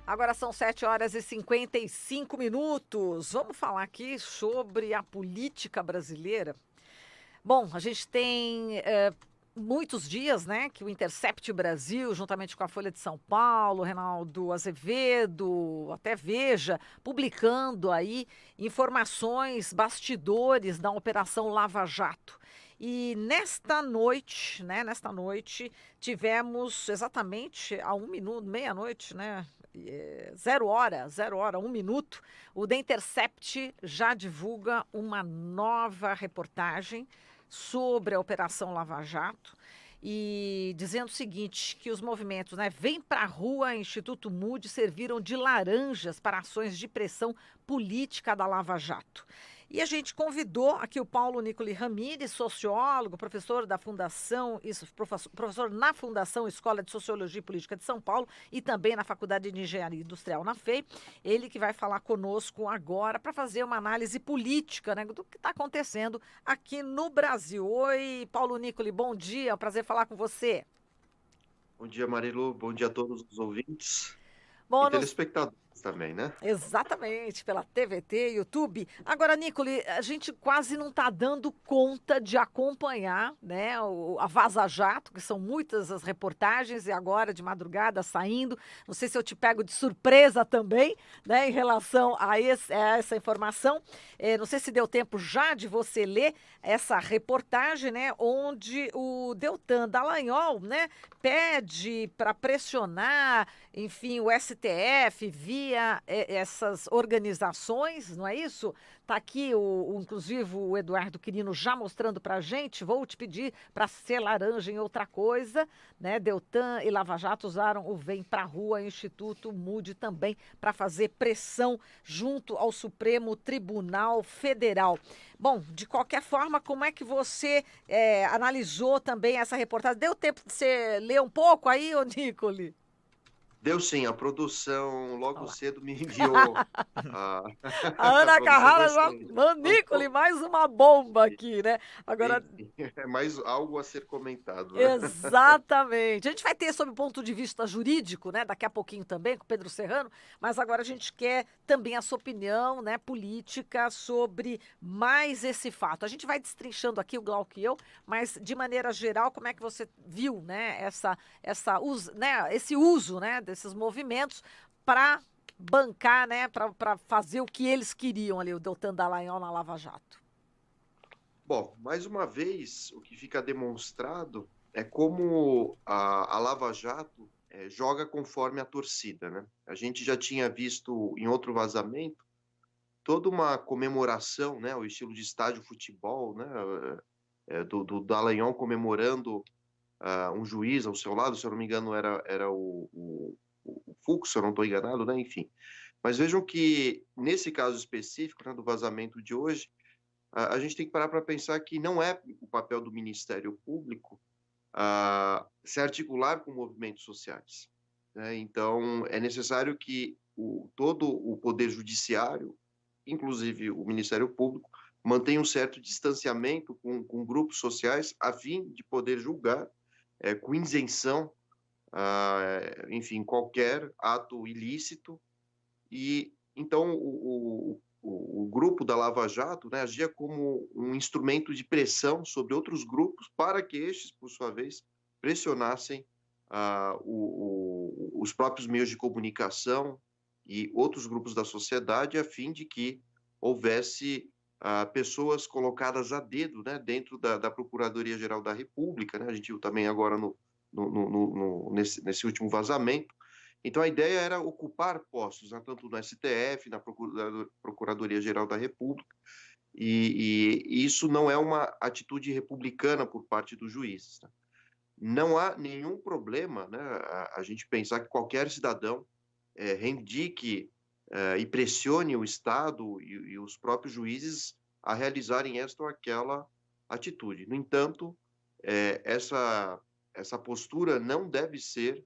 Agora são 7h55. Vamos falar aqui sobre a política brasileira. Bom, a gente tem muitos dias, né, que o Intercept Brasil, juntamente com a Folha de São Paulo, Reinaldo Azevedo, até Veja, publicando aí informações, bastidores da Operação Lava Jato. E nesta noite, tivemos exatamente a 1 minuto, meia-noite, né? 0 hora, 1 minuto, o The Intercept já divulga uma nova reportagem sobre a Operação Lava Jato e dizendo o seguinte, que os movimentos, né, Vem Pra Rua, Instituto Moody, serviram de laranjas para ações de pressão política da Lava Jato. E a gente convidou aqui o Paulo Nicoli Ramires, sociólogo, professor da Fundação, professor na Fundação Escola de Sociologia e Política de São Paulo e também na Faculdade de Engenharia Industrial na FEI. Ele que vai falar conosco agora para fazer uma análise política, né, do que está acontecendo aqui no Brasil. Oi, Paulo Nicoli, bom dia, é um prazer falar com você. Bom dia, Marilu. Bom dia a todos os ouvintes e Bom, nos telespectadores também, né? Exatamente, pela TVT, YouTube. Agora, Nicole, a gente quase não está dando conta de acompanhar, né, a Vaza Jato, que são muitas as reportagens e agora de madrugada saindo. Não sei se eu te pego de surpresa também, né, em relação a essa informação. Não sei se deu tempo já de você ler essa reportagem, né, onde o Deltan Dallagnol, né, pede para pressionar, enfim, o STF via essas organizações, não é isso? Está aqui, inclusive, o Eduardo Quirino já mostrando para a gente. Vou te pedir para ser laranja em outra coisa, né? Deltan e Lava Jato usaram o Vem Pra Rua, Instituto Moody também, para fazer pressão junto ao Supremo Tribunal Federal. Bom, de qualquer forma, como é que você analisou também essa reportagem? Deu tempo de você ler um pouco aí, ô Nicole? Deu sim, a produção Olha logo lá. cedo me enviou a, A a Ana produção Carrara já mostrando. Não, Nicole, mais uma bomba aqui, né? Agora, enfim, é mais algo a ser comentado, né? exatamente. A gente vai ter sob o ponto de vista jurídico, né? Daqui a pouquinho também com o Pedro Serrano, mas agora a gente quer também a sua opinião, né, política sobre mais esse fato. A gente vai destrinchando aqui o Glauco e eu, mas de maneira geral, como é que você viu, né, esse uso, né, desses movimentos para bancar, né, para fazer o que eles queriam ali, o Deltan Dallagnol na Lava Jato. Bom, mais uma vez, o que fica demonstrado é como a Lava Jato joga conforme a torcida, né? A gente já tinha visto em outro vazamento toda uma comemoração, né, o estilo de estádio futebol, né, do Dallagnol comemorando um juiz ao seu lado, se eu não me engano era o Fux, se eu não estou enganado, né, enfim. Mas vejam que nesse caso específico, né, do vazamento de hoje, a gente tem que parar para pensar que não é o papel do Ministério Público se articular com movimentos sociais, né? Então é necessário que todo o poder judiciário, inclusive o Ministério Público, mantenha um certo distanciamento com grupos sociais a fim de poder julgar com isenção, enfim, qualquer ato ilícito. E então o grupo da Lava Jato, né, agia como um instrumento de pressão sobre outros grupos para que estes, por sua vez, pressionassem os próprios meios de comunicação e outros grupos da sociedade a fim de que houvesse pessoas colocadas a dedo, né, dentro da Procuradoria-Geral da República, né? A gente viu também agora nesse último vazamento. Então a ideia era ocupar postos, né, tanto no STF, na Procuradoria-Geral da República, e isso não é uma atitude republicana por parte dos juízes, né? Não há nenhum problema, né, a gente pensar que qualquer cidadão reivindique e pressione o Estado e os próprios juízes a realizarem esta ou aquela atitude. No entanto, essa postura não deve ser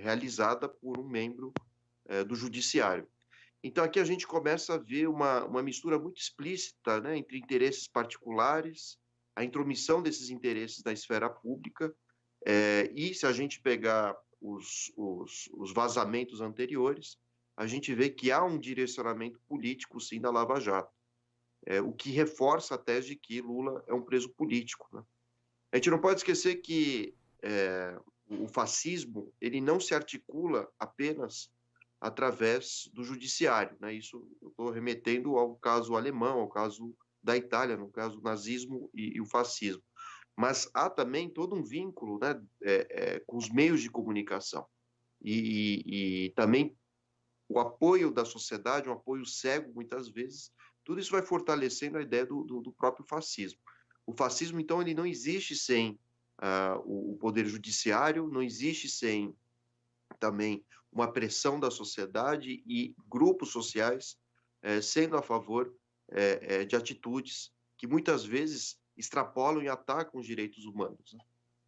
realizada por um membro do judiciário. Então aqui a gente começa a ver uma mistura muito explícita, né, entre interesses particulares, a intromissão desses interesses na esfera pública, e se a gente pegar os vazamentos anteriores, a gente vê que há um direcionamento político, sim, da Lava Jato, o que reforça a tese de que Lula é um preso político, né? A gente não pode esquecer que o fascismo ele não se articula apenas através do judiciário, né? Isso eu estou remetendo ao caso alemão, ao caso da Itália, no caso do nazismo e o fascismo. Mas há também todo um vínculo, né, com os meios de comunicação e também o apoio da sociedade, um apoio cego muitas vezes, tudo isso vai fortalecendo a ideia do próprio fascismo. O fascismo, então, ele não existe sem o poder judiciário, não existe sem também uma pressão da sociedade e grupos sociais sendo a favor de atitudes que muitas vezes extrapolam e atacam os direitos humanos, né?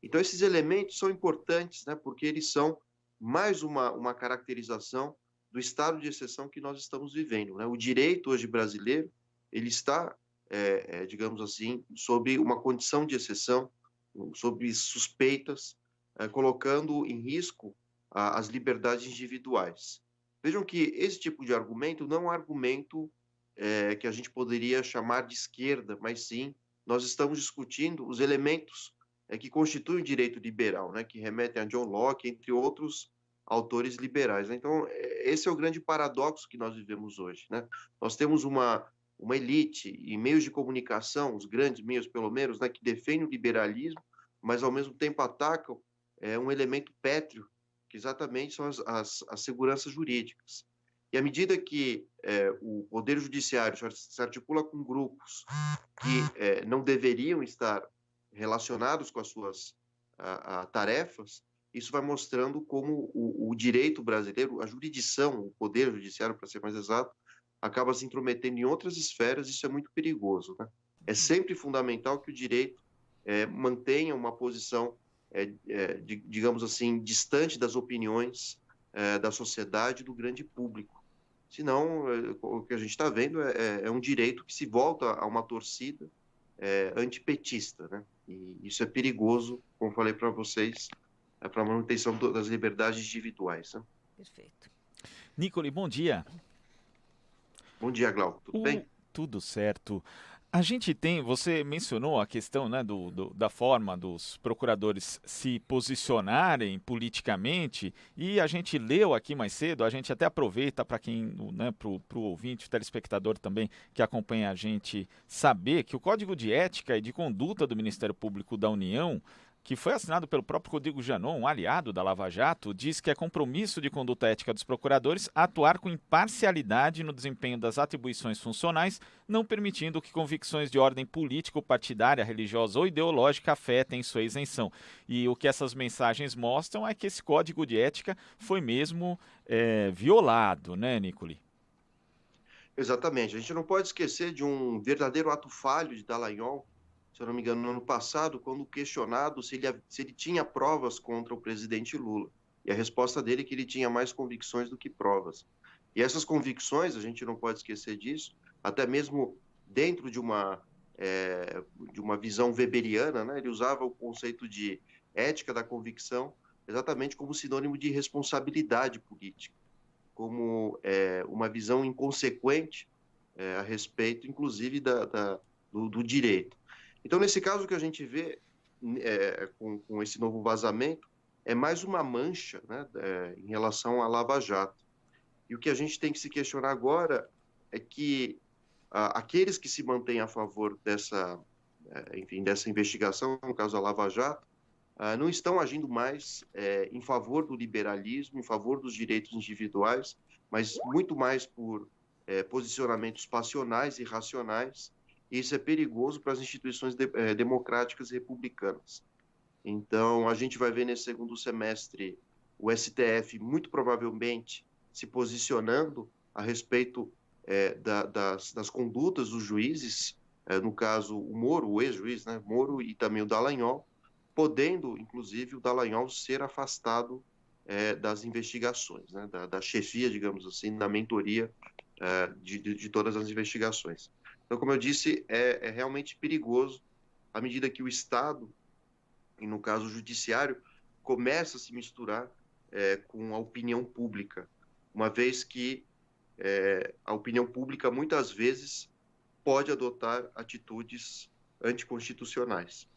Então, esses elementos são importantes, né, porque eles são mais uma caracterização do estado de exceção que nós estamos vivendo, né? O direito hoje brasileiro, ele está, digamos assim, sob uma condição de exceção, sob suspeitas, colocando em risco as liberdades individuais. Vejam que esse tipo de argumento não é um argumento que a gente poderia chamar de esquerda, mas sim, nós estamos discutindo os elementos que constituem o direito liberal, né, que remetem a John Locke, entre outros autores liberais, né? Então, esse é o grande paradoxo que nós vivemos hoje, né? Nós temos uma elite e meios de comunicação, os grandes meios, pelo menos, né, que defendem o liberalismo, mas, ao mesmo tempo, atacam um elemento pétreo, que exatamente são as seguranças jurídicas. E à medida que o Poder Judiciário se articula com grupos que não deveriam estar relacionados com as suas tarefas, isso vai mostrando como o direito brasileiro, a jurisdição, o Poder Judiciário, para ser mais exato, acaba se intrometendo em outras esferas, isso é muito perigoso, né? É sempre fundamental que o direito mantenha uma posição, digamos assim, distante das opiniões da sociedade e do grande público. Senão, o que a gente está vendo é um direito que se volta a uma torcida antipetista, né? E isso é perigoso, como falei para vocês, para a manutenção das liberdades individuais, né? Perfeito. Nicoli, bom dia. Bom dia, Glauco. Tudo bem? Tudo certo. A gente tem, você mencionou a questão, né, da forma dos procuradores se posicionarem politicamente, e a gente leu aqui mais cedo, a gente até aproveita para quem, né, para o ouvinte, o telespectador também que acompanha a gente, saber que o Código de Ética e de Conduta do Ministério Público da União, que foi assinado pelo próprio Rodrigo Janot, um aliado da Lava Jato, diz que é compromisso de conduta ética dos procuradores atuar com imparcialidade no desempenho das atribuições funcionais, não permitindo que convicções de ordem político-partidária, religiosa ou ideológica afetem sua isenção. E o que essas mensagens mostram é que esse código de ética foi mesmo violado, né, Nicoli? Exatamente. A gente não pode esquecer de um verdadeiro ato falho de Dallagnol, se eu não me engano, no ano passado, quando questionado se ele tinha provas contra o presidente Lula. E a resposta dele é que ele tinha mais convicções do que provas. E essas convicções, a gente não pode esquecer disso, até mesmo dentro de uma visão weberiana, né? Ele usava o conceito de ética da convicção exatamente como sinônimo de responsabilidade política, como uma visão inconsequente a respeito, inclusive, do direito. Então, nesse caso, o que a gente vê com esse novo vazamento é mais uma mancha, né, em relação à Lava Jato. E o que a gente tem que se questionar agora é que aqueles que se mantêm a favor dessa investigação, no caso da Lava Jato, não estão agindo mais em favor do liberalismo, em favor dos direitos individuais, mas muito mais por posicionamentos passionais e racionais. E isso é perigoso para as instituições democráticas e republicanas. Então, a gente vai ver nesse segundo semestre o STF muito provavelmente se posicionando a respeito das condutas dos juízes, no caso o Moro, o ex-juiz, né, Moro e também o Dallagnol, podendo, inclusive, o Dallagnol ser afastado das investigações, né, da chefia, digamos assim, da mentoria de todas as investigações. Então, como eu disse, é realmente perigoso à medida que o Estado, e no caso o Judiciário, começa a se misturar com a opinião pública. uma vez que a opinião pública muitas vezes pode adotar atitudes anticonstitucionais.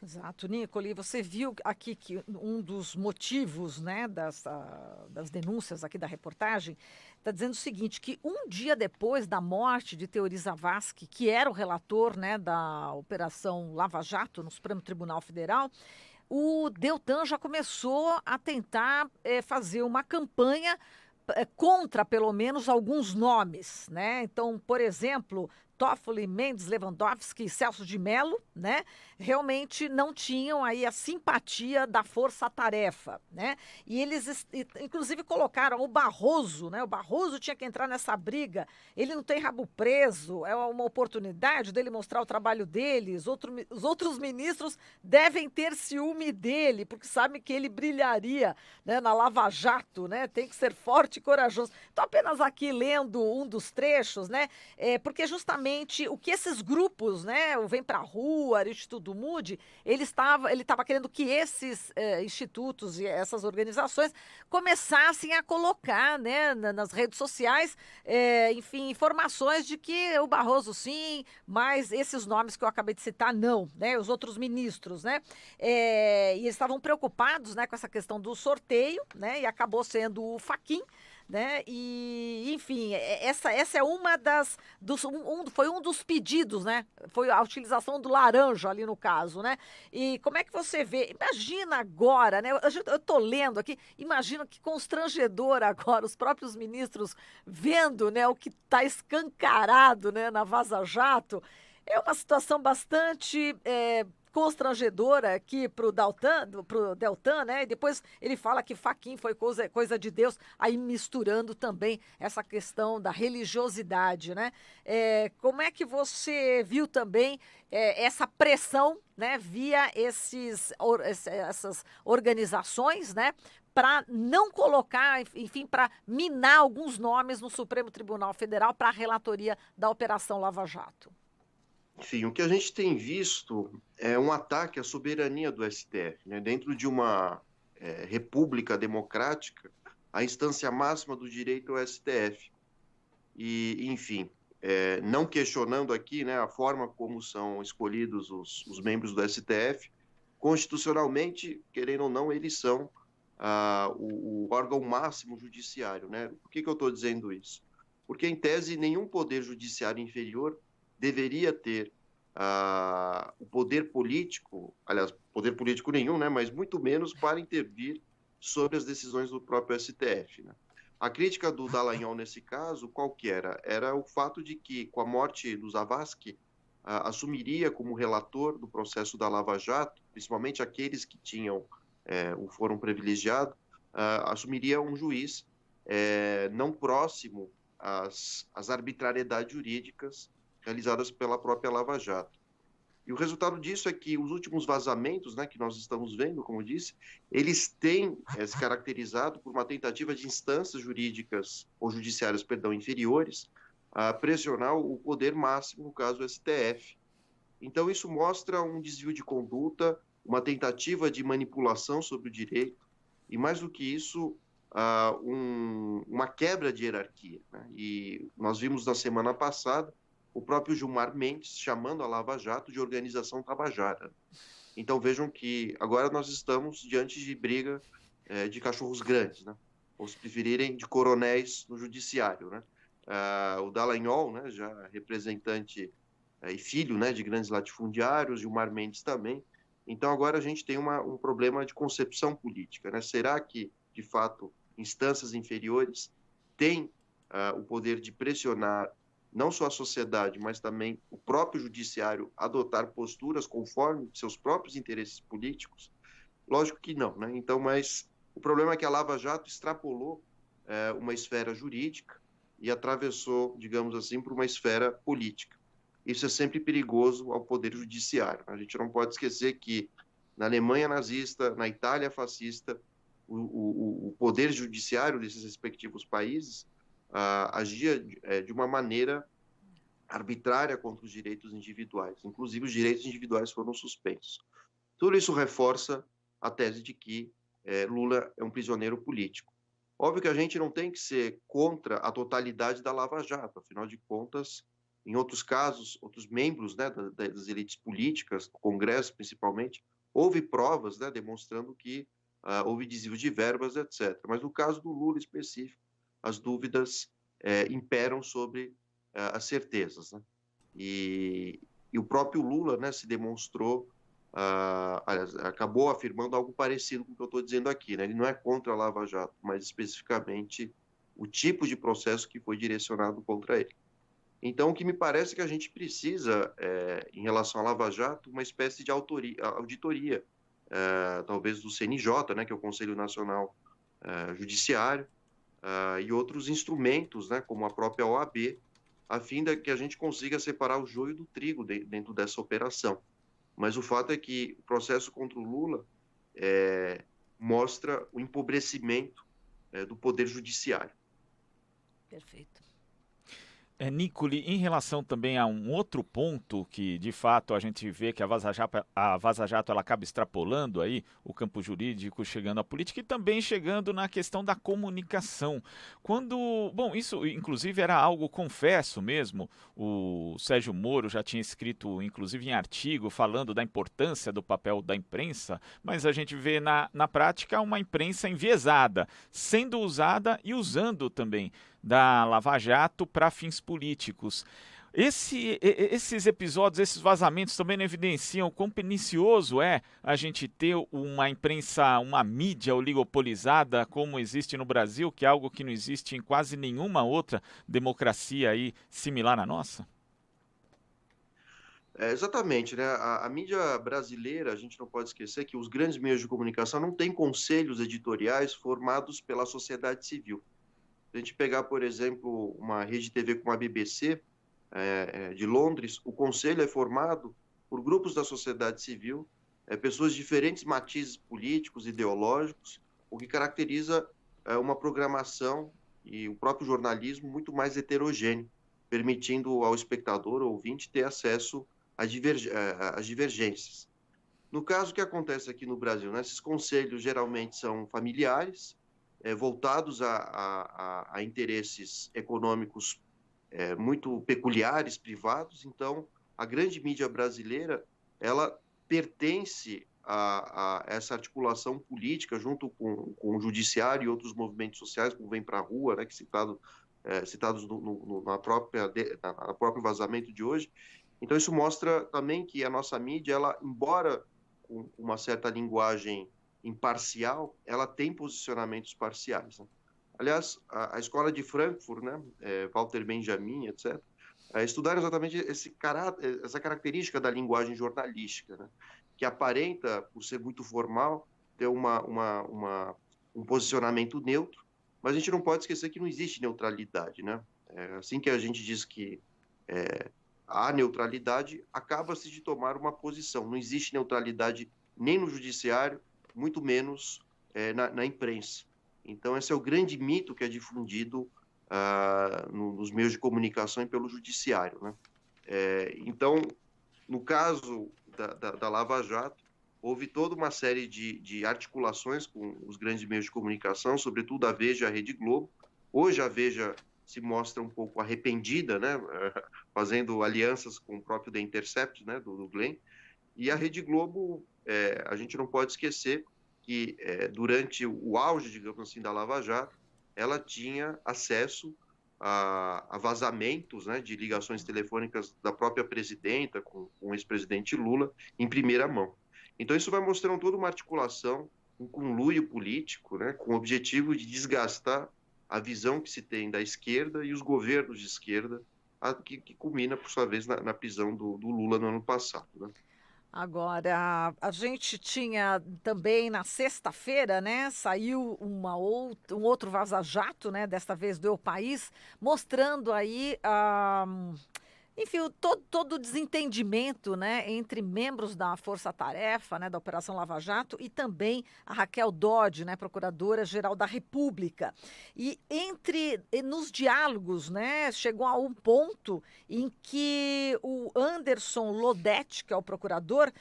Exato, Nicole, você viu aqui que um dos motivos, né, das denúncias aqui da reportagem está dizendo o seguinte, que um dia depois da morte de Teori Zavascki, que era o relator, né, da Operação Lava Jato no Supremo Tribunal Federal, o Deltan já começou a tentar fazer uma campanha contra, pelo menos, alguns nomes, né? Então, por exemplo, Toffoli, Mendes, Lewandowski e Celso de Mello, né? Realmente não tinham aí a simpatia da força-tarefa, né? E eles, inclusive, colocaram o Barroso, né? O Barroso tinha que entrar nessa briga. Ele não tem rabo preso, é uma oportunidade dele mostrar o trabalho dele. Os outros ministros devem ter ciúme dele, porque sabem que ele brilharia, né, na Lava Jato, né? Tem que ser forte e corajoso. Estou apenas aqui lendo um dos trechos, né? Porque justamente o que esses grupos, né, o Vem Pra Rua, o Instituto Mude, ele estava querendo que esses institutos e essas organizações começassem a colocar, né, nas redes sociais, enfim, informações de que o Barroso sim, mas esses nomes que eu acabei de citar não, né, os outros ministros, né, e eles estavam preocupados, né, com essa questão do sorteio, né, e acabou sendo o Fachin, né? E, enfim, essa é uma foi um dos pedidos, né? Foi a utilização do laranja ali no caso, né? E como é que você vê? Imagina agora, né? Eu tô lendo aqui, imagina que constrangedor agora os próprios ministros vendo, né, o que está escancarado, né, na Vaza Jato. É uma situação bastante constrangedora aqui pro Deltan, né? E depois ele fala que Fachin foi coisa de Deus, aí misturando também essa questão da religiosidade, né? Como é que você viu também essa pressão, né? Via essas organizações, né? Para não colocar, enfim, para minar alguns nomes no Supremo Tribunal Federal para a relatoria da Operação Lava Jato. Enfim, o que a gente tem visto é um ataque à soberania do STF, né? Dentro de uma república democrática, a instância máxima do direito é o STF. E, enfim, não questionando aqui, né, a forma como são escolhidos os membros do STF, constitucionalmente, querendo ou não, eles são o órgão máximo judiciário, né? Por que eu estou dizendo isso? Porque, em tese, nenhum poder judiciário inferior deveria ter o poder político, aliás, poder político nenhum, né, mas muito menos para intervir sobre as decisões do próprio STF, né? A crítica do Dallagnol nesse caso, qual que era? Era o fato de que, com a morte do Zavascki, assumiria como relator do processo da Lava Jato, principalmente aqueles que tinham o fórum privilegiado, assumiria um juiz não próximo às arbitrariedades jurídicas realizadas pela própria Lava Jato. E o resultado disso é que os últimos vazamentos, né, que nós estamos vendo, como eu disse, eles têm se caracterizado por uma tentativa de instâncias jurídicas, ou judiciárias, perdão, inferiores, a pressionar o poder máximo, no caso o STF. Então isso mostra um desvio de conduta, uma tentativa de manipulação sobre o direito, e mais do que isso, uma quebra de hierarquia, né? E nós vimos na semana passada o próprio Gilmar Mendes chamando a Lava Jato de organização tabajara. Então vejam que agora nós estamos diante de briga de cachorros grandes, né? Ou se preferirem, de coronéis no judiciário, né? O Dallagnol, né, já representante e filho, né, de grandes latifundiários, Gilmar Mendes também. Então agora a gente tem um problema de concepção política, né? Será que, de fato, instâncias inferiores têm o poder de pressionar não só a sociedade, mas também o próprio judiciário adotar posturas conforme seus próprios interesses políticos? Lógico que não, né? Então, mas o problema é que a Lava Jato extrapolou uma esfera jurídica e atravessou, digamos assim, para uma esfera política. Isso é sempre perigoso ao poder judiciário. A gente não pode esquecer que na Alemanha nazista, na Itália fascista, o poder judiciário desses respectivos países agia de uma maneira arbitrária contra os direitos individuais. Inclusive, os direitos individuais foram suspensos. Tudo isso reforça a tese de que Lula é um prisioneiro político. Óbvio que a gente não tem que ser contra a totalidade da Lava Jato, afinal de contas, em outros casos, outros membros, né, das elites políticas, do Congresso principalmente, houve provas, né, demonstrando que houve desvio de verbas, etc. Mas no caso do Lula específico, as dúvidas imperam sobre as certezas, né? E o próprio Lula, né, se demonstrou, aliás, acabou afirmando algo parecido com o que eu estou dizendo aqui, né? Ele não é contra a Lava Jato, mas especificamente o tipo de processo que foi direcionado contra ele. Então, o que me parece é que a gente precisa, em relação à Lava Jato, uma espécie de auditoria, talvez do CNJ, né, que é o Conselho Nacional Judiciário, e outros instrumentos, né, como a própria OAB, a fim de que a gente consiga separar o joio do trigo dentro dessa operação. Mas o fato é que o processo contra o Lula mostra o empobrecimento do Poder Judiciário. Perfeito. Nicoli, em relação também a um outro ponto que, de fato, a gente vê que a Vaza Jato ela acaba extrapolando aí o campo jurídico, chegando à política e também chegando na questão da comunicação. Bom, isso inclusive era algo, confesso mesmo, o Sérgio Moro já tinha escrito, inclusive em artigo, falando da importância do papel da imprensa, mas a gente vê na prática uma imprensa enviesada, sendo usada e usando também da Lava Jato para fins políticos. Esses episódios, esses vazamentos também não evidenciam o quão pernicioso é a gente ter uma imprensa, uma mídia oligopolizada como existe no Brasil, que é algo que não existe em quase nenhuma outra democracia aí similar à nossa? Exatamente, né? A mídia brasileira, a gente não pode esquecer que os grandes meios de comunicação não têm conselhos editoriais formados pela sociedade civil. Se a gente pegar, por exemplo, uma rede TV como a BBC, de Londres, o conselho é formado por grupos da sociedade civil, pessoas de diferentes matizes políticos, ideológicos, o que caracteriza uma programação e o próprio jornalismo muito mais heterogêneo, permitindo ao espectador ou ouvinte ter acesso às divergências. No caso, o que acontece aqui no Brasil, né? Esses conselhos geralmente são familiares, voltados a interesses econômicos muito peculiares, privados. Então, a grande mídia brasileira, ela pertence a essa articulação política junto com o judiciário e outros movimentos sociais, como Vem Pra Rua, né, que citados na próprio vazamento de hoje. Então, isso mostra também que a nossa mídia, ela, embora com uma certa linguagem imparcial, ela tem posicionamentos parciais, né? Aliás, a escola de Frankfurt, né, Walter Benjamin, etc., estudaram exatamente essa característica da linguagem jornalística, né, que aparenta, por ser muito formal, ter um posicionamento neutro, mas a gente não pode esquecer que não existe neutralidade, né? Assim que a gente diz que há neutralidade, acaba-se de tomar uma posição. Não existe neutralidade nem no judiciário, muito menos na imprensa. Então, esse é o grande mito que é difundido nos meios de comunicação e pelo judiciário, né? Então, no caso da Lava Jato, houve toda uma série de articulações com os grandes meios de comunicação, sobretudo a Veja e a Rede Globo. Hoje a Veja se mostra um pouco arrependida, né? Fazendo alianças com o próprio The Intercept, né? do Glenn. E a Rede Globo, a gente não pode esquecer que durante o auge, digamos assim, da Lava Jato, ela tinha acesso a vazamentos, né, de ligações telefônicas da própria presidenta com o ex-presidente Lula em primeira mão. Então isso vai mostrando toda uma articulação, um conluio político, né, com o objetivo de desgastar a visão que se tem da esquerda e os governos de esquerda, que culmina, por sua vez, na prisão do Lula no ano passado, né? Agora, a gente tinha também na sexta-feira, né, saiu um outro vaza-jato, né, desta vez do El País, mostrando aí, enfim, todo o desentendimento, né, entre membros da Força Tarefa, né, da Operação Lava Jato e também a Raquel Dodge, né, Procuradora-Geral da República. E nos diálogos, né, chegou a um ponto em que o Anderson Lodete, que é o procurador,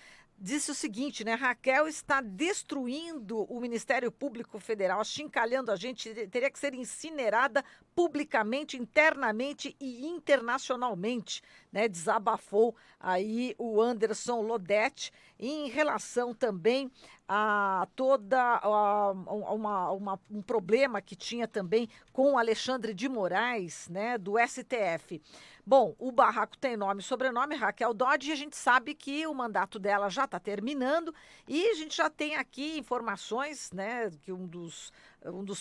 disse o seguinte, né? Raquel está destruindo o Ministério Público Federal, achincalhando a gente, teria que ser incinerada publicamente, internamente e internacionalmente, né? Desabafou aí o Anderson Lodete em relação também a um problema que tinha também com o Alexandre de Moraes, né, do STF. Bom, o barraco tem nome e sobrenome, Raquel Dodge, e a gente sabe que o mandato dela já está terminando e a gente já tem aqui informações, né, que um dos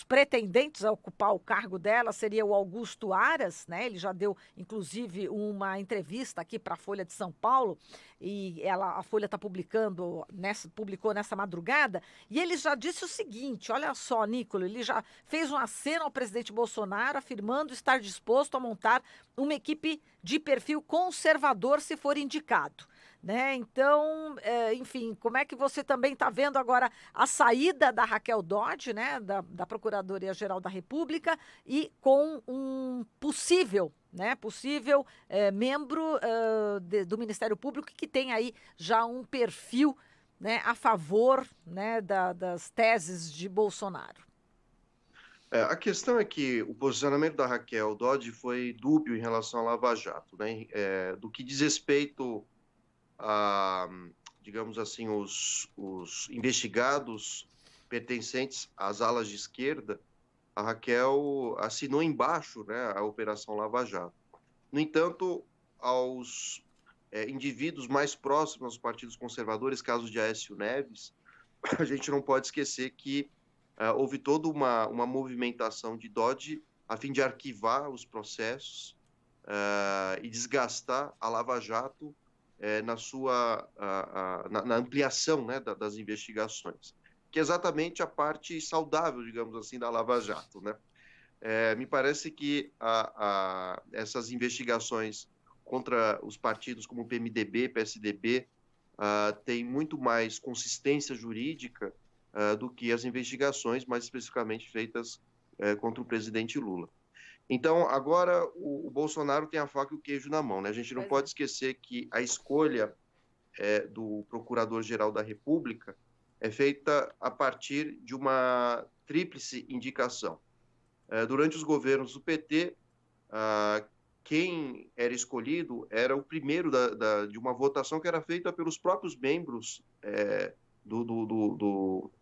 pretendentes a ocupar o cargo dela seria o Augusto Aras, né? Ele já deu, inclusive, uma entrevista aqui para a Folha de São Paulo e a Folha está publicou nessa madrugada e ele já disse o seguinte: olha só, Nicola, ele já fez um aceno ao presidente Bolsonaro, afirmando estar disposto a montar uma equipe de perfil conservador se for indicado. Né? Então, enfim, como é que você também está vendo agora a saída da Raquel Dodge, né, da Procuradoria-Geral da República, e com um possível membro do Ministério Público que tem aí já um perfil, né, a favor, né, das teses de Bolsonaro? A questão é que o posicionamento da Raquel Dodge foi dúbio em relação à Lava Jato, né? Do que diz respeito a, digamos assim, os investigados pertencentes às alas de esquerda, a Raquel assinou embaixo, né, a Operação Lava Jato. No entanto, aos indivíduos mais próximos aos partidos conservadores, caso de Aécio Neves, a gente não pode esquecer que houve toda uma movimentação de Dodge a fim de arquivar os processos e desgastar a Lava Jato na ampliação, né, das investigações, que é exatamente a parte saudável, digamos assim, da Lava Jato, né? Me parece que essas investigações contra os partidos como o PMDB, PSDB, têm muito mais consistência jurídica do que as investigações mais especificamente feitas contra o presidente Lula. Então, agora o Bolsonaro tem a faca e o queijo na mão, né? A gente não pode esquecer que a escolha do Procurador-Geral da República é feita a partir de uma tríplice indicação. Durante os governos do PT, quem era escolhido era o primeiro de uma votação que era feita pelos próprios membros do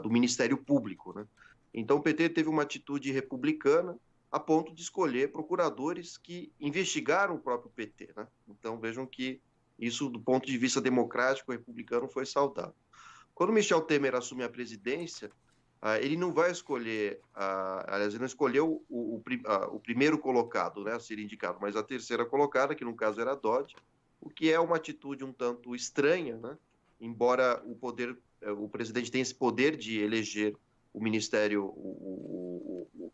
Ministério Público, né? Então, o PT teve uma atitude republicana a ponto de escolher procuradores que investigaram o próprio PT, né? Então, vejam que isso, do ponto de vista democrático, republicano, foi saudável. Quando Michel Temer assume a presidência, ele não vai escolher, aliás, ele não escolheu o primeiro colocado, né, a ser indicado, mas a terceira colocada, que no caso era a Dodge, o que é uma atitude um tanto estranha, né? Embora o presidente tenha esse poder de eleger o Ministério,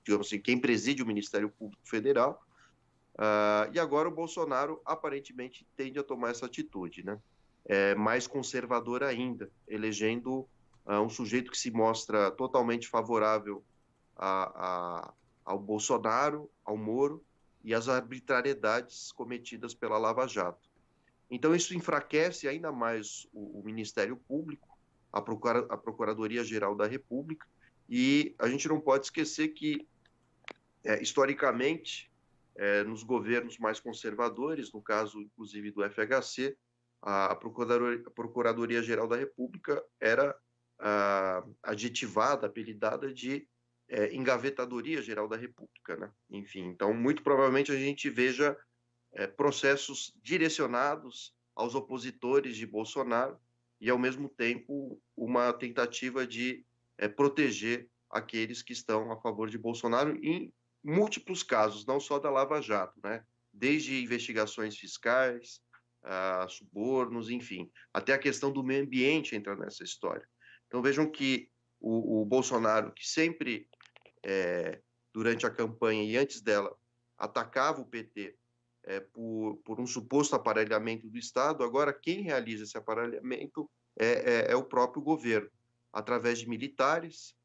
digamos assim, quem preside o Ministério Público Federal, e agora o Bolsonaro aparentemente tende a tomar essa atitude, né? Mais conservador ainda, elegendo um sujeito que se mostra totalmente favorável ao Bolsonaro, ao Moro e às arbitrariedades cometidas pela Lava Jato. Então isso enfraquece ainda mais o Ministério Público, a Procuradoria-Geral da República, e a gente não pode esquecer que, historicamente, nos governos mais conservadores, no caso, inclusive, do FHC, a Procuradoria-Geral da República era adjetivada, apelidada de Engavetadoria-Geral da República, né? Enfim, então, muito provavelmente a gente veja processos direcionados aos opositores de Bolsonaro e, ao mesmo tempo, uma tentativa de proteger aqueles que estão a favor de Bolsonaro em múltiplos casos, não só da Lava Jato, né? Desde investigações fiscais, subornos, enfim, até a questão do meio ambiente entra nessa história. Então vejam que o Bolsonaro, que sempre, durante a campanha e antes dela, atacava o PT por um suposto aparelhamento do Estado, agora quem realiza esse aparelhamento é o próprio governo, através de militares,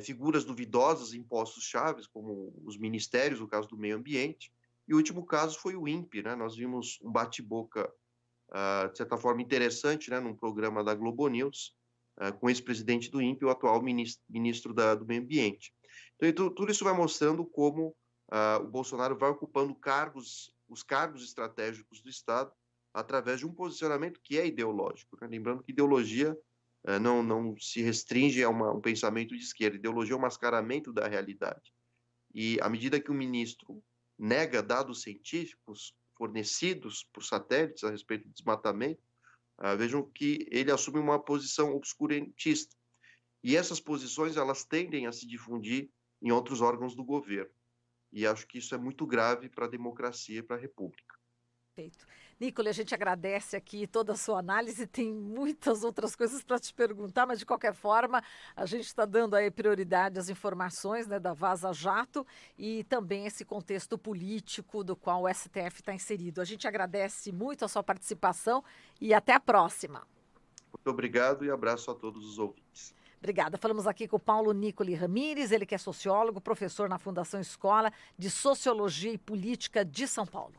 figuras duvidosas em postos chaves, como os ministérios, no caso do meio ambiente, e o último caso foi o INPE, né? Nós vimos um bate-boca de certa forma, interessante, né, num programa da Globo News, com o ex-presidente do INPE e o atual ministro do Meio Ambiente. Então, tudo isso vai mostrando como o Bolsonaro vai ocupando os cargos estratégicos do Estado através de um posicionamento que é ideológico, né? Lembrando que ideologia não se restringe a um pensamento de esquerda. Ideologia é um mascaramento da realidade. E à medida que o ministro nega dados científicos fornecidos por satélites a respeito do desmatamento, vejam que ele assume uma posição obscurantista. E essas posições, elas tendem a se difundir em outros órgãos do governo. E acho que isso é muito grave para a democracia e para a república. Perfeito. Nicole, a gente agradece aqui toda a sua análise, tem muitas outras coisas para te perguntar, mas de qualquer forma, a gente está dando aí prioridade às informações, né, da Vaza Jato e também esse contexto político do qual o STF está inserido. A gente agradece muito a sua participação e até a próxima. Muito obrigado e abraço a todos os ouvintes. Obrigada. Falamos aqui com o Paulo Nicole Ramires, ele que é sociólogo, professor na Fundação Escola de Sociologia e Política de São Paulo.